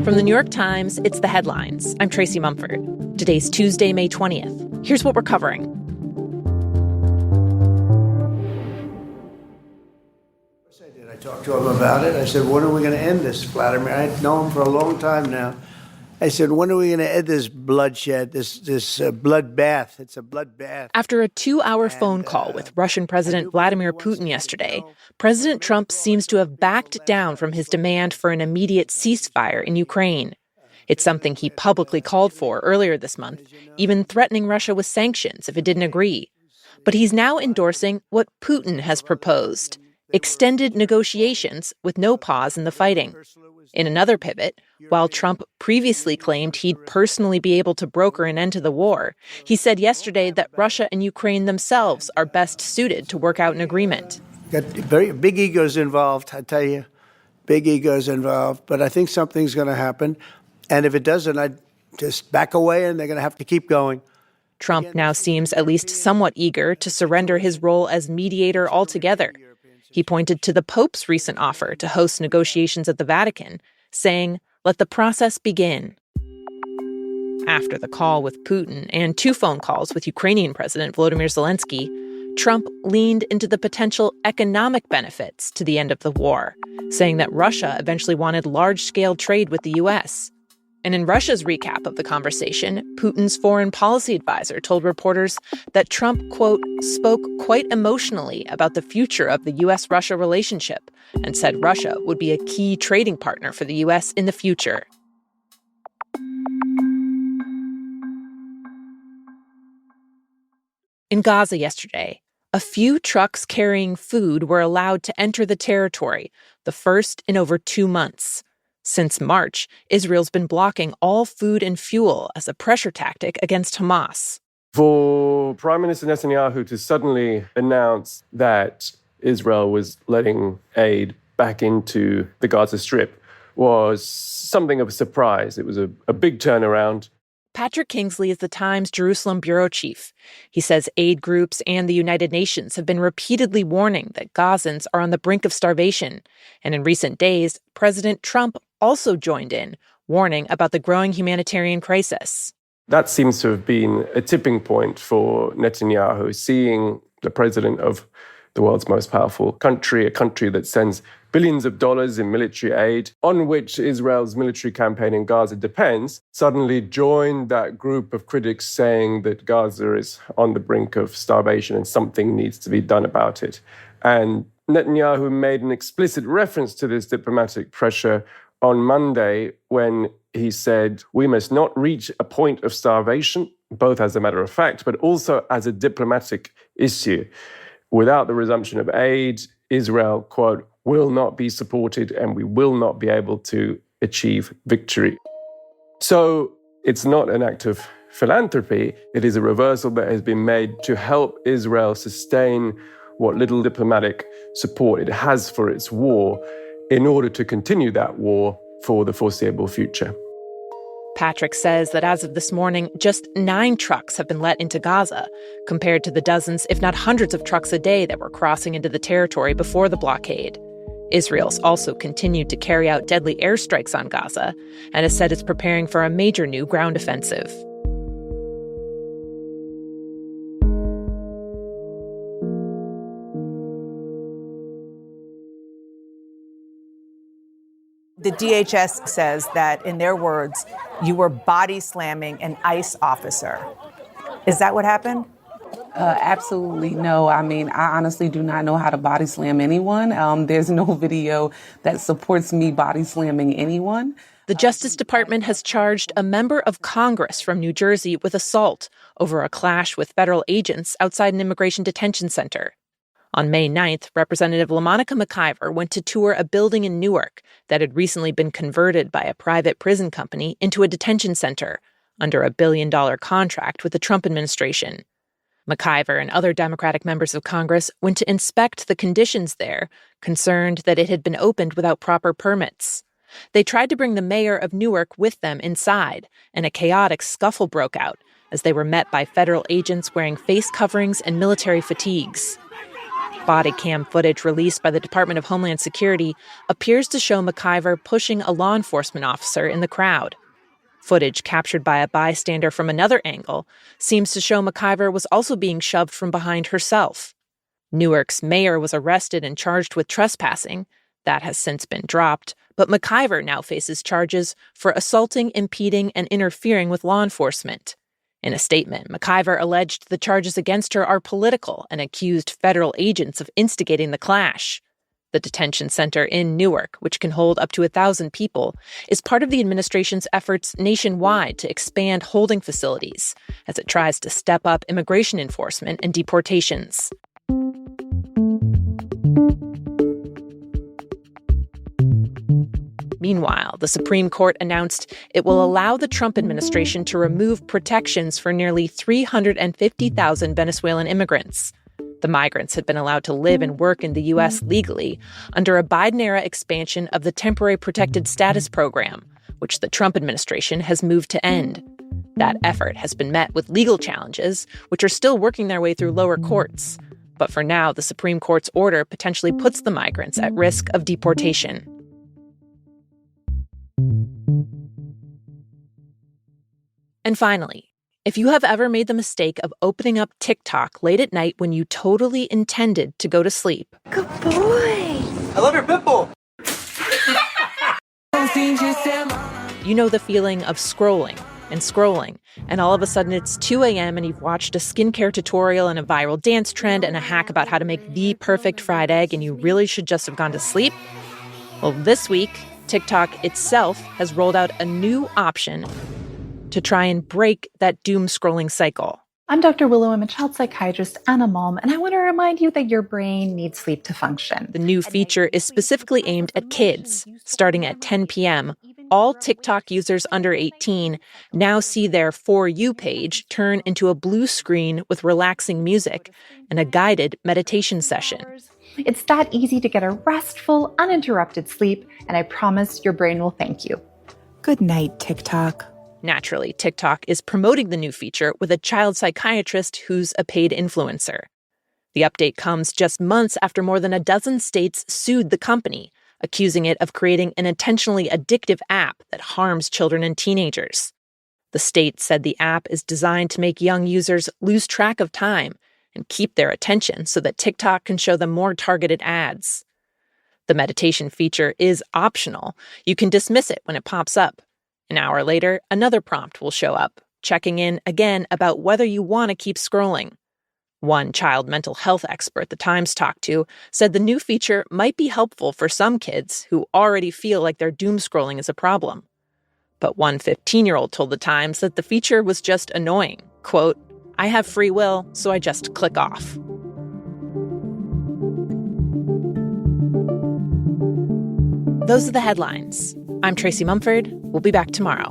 From the New York Times, it's The Headlines. I'm Tracy Mumford. Today's Tuesday, May 20th. Here's what we're covering. I talked to him about it. I said, when are we going to end this, Vladimir? I've known him for a long time now. I said, when are we going to end this bloodshed, this bloodbath? It's a bloodbath. After a 2-hour phone call with Russian President Vladimir Putin yesterday, President Trump seems to have backed down from his demand for an immediate ceasefire in Ukraine. It's something he publicly called for earlier this month, even threatening Russia with sanctions if it didn't agree. But he's now endorsing what Putin has proposed: extended negotiations with no pause in the fighting. In another pivot, while Trump previously claimed he'd personally be able to broker an end to the war, he said yesterday that Russia and Ukraine themselves are best suited to work out an agreement. Got very big egos involved, I tell you. Big egos involved. But I think something's going to happen. And if it doesn't, I'd just back away and they're going to have to keep going. Trump now seems at least somewhat eager to surrender his role as mediator altogether. He pointed to the Pope's recent offer to host negotiations at the Vatican, saying, "Let the process begin." After the call with Putin and 2 phone calls with Ukrainian President Volodymyr Zelensky, Trump leaned into the potential economic benefits to the end of the war, saying that Russia eventually wanted large-scale trade with the U.S. And in Russia's recap of the conversation, Putin's foreign policy advisor told reporters that Trump, quote, spoke quite emotionally about the future of the U.S.-Russia relationship and said Russia would be a key trading partner for the U.S. in the future. In Gaza yesterday, a few trucks carrying food were allowed to enter the territory, the first in over 2 months. Since March, Israel's been blocking all food and fuel as a pressure tactic against Hamas. For Prime Minister Netanyahu to suddenly announce that Israel was letting aid back into the Gaza Strip was something of a surprise. It was a big turnaround. Patrick Kingsley is the Times Jerusalem bureau chief. He says aid groups and the United Nations have been repeatedly warning that Gazans are on the brink of starvation. And in recent days, President Trump also joined in, warning about the growing humanitarian crisis. That seems to have been a tipping point for Netanyahu, seeing the president of the world's most powerful country, a country that sends billions of dollars in military aid, on which Israel's military campaign in Gaza depends, suddenly joined that group of critics saying that Gaza is on the brink of starvation and something needs to be done about it. And Netanyahu made an explicit reference to this diplomatic pressure on Monday when he said, we must not reach a point of starvation, both as a matter of fact, but also as a diplomatic issue. Without the resumption of aid, Israel, quote, will not be supported and we will not be able to achieve victory. So it's not an act of philanthropy. It is a reversal that has been made to help Israel sustain what little diplomatic support it has for its war in order to continue that war for the foreseeable future. Patrick says that as of this morning, just 9 trucks have been let into Gaza, compared to the dozens, if not hundreds of trucks a day that were crossing into the territory before the blockade. Israel's also continued to carry out deadly airstrikes on Gaza and has said it's preparing for a major new ground offensive. The DHS says that, in their words, you were body slamming an ICE officer. Is that what happened? Absolutely no. I mean, I honestly do not know how to body slam anyone. There's no video that supports me body slamming anyone. The Justice Department has charged a member of Congress from New Jersey with assault over a clash with federal agents outside an immigration detention center. On May 9th, Representative LaMonica McIver went to tour a building in Newark that had recently been converted by a private prison company into a detention center under a $1 billion contract with the Trump administration. McIver and other Democratic members of Congress went to inspect the conditions there, concerned that it had been opened without proper permits. They tried to bring the mayor of Newark with them inside, and a chaotic scuffle broke out as they were met by federal agents wearing face coverings and military fatigues. Body cam footage released by the Department of Homeland Security appears to show McIver pushing a law enforcement officer in the crowd. Footage captured by a bystander from another angle seems to show McIver was also being shoved from behind herself. Newark's mayor was arrested and charged with trespassing. That has since been dropped, but McIver now faces charges for assaulting, impeding, and interfering with law enforcement. In a statement, McIver alleged the charges against her are political and accused federal agents of instigating the clash. The detention center in Newark, which can hold up to 1,000 people, is part of the administration's efforts nationwide to expand holding facilities as it tries to step up immigration enforcement and deportations. Meanwhile, the Supreme Court announced it will allow the Trump administration to remove protections for nearly 350,000 Venezuelan immigrants. The migrants had been allowed to live and work in the U.S. legally under a Biden-era expansion of the Temporary Protected Status Program, which the Trump administration has moved to end. That effort has been met with legal challenges, which are still working their way through lower courts. But for now, the Supreme Court's order potentially puts the migrants at risk of deportation. And finally, if you have ever made the mistake of opening up TikTok late at night when you totally intended to go to sleep. Good boy. I love your pit bull. You know the feeling of scrolling, and all of a sudden it's 2 a.m. and you've watched a skincare tutorial and a viral dance trend and a hack about how to make the perfect fried egg and you really should just have gone to sleep? Well, this week, TikTok itself has rolled out a new option to try and break that doom scrolling cycle. I'm Dr. Willow. I'm a child psychiatrist and a mom, and I want to remind you that your brain needs sleep to function. The new feature is specifically aimed at kids. Starting at 10 p.m., all TikTok users under 18 now see their For You page turn into a blue screen with relaxing music and a guided meditation session. It's that easy to get a restful, uninterrupted sleep, and I promise your brain will thank you. Good night, TikTok. Naturally, TikTok is promoting the new feature with a child psychiatrist who's a paid influencer. The update comes just months after more than a dozen states sued the company, accusing it of creating an intentionally addictive app that harms children and teenagers. The state said the app is designed to make young users lose track of time and keep their attention so that TikTok can show them more targeted ads. The meditation feature is optional. You can dismiss it when it pops up. An hour later, another prompt will show up, checking in again about whether you want to keep scrolling. One child mental health expert the Times talked to said the new feature might be helpful for some kids who already feel like their doom scrolling is a problem. But one 15-year-old told the Times that the feature was just annoying. Quote, "I have free will, so I just click off." Those are the headlines. I'm Tracy Mumford. We'll be back tomorrow.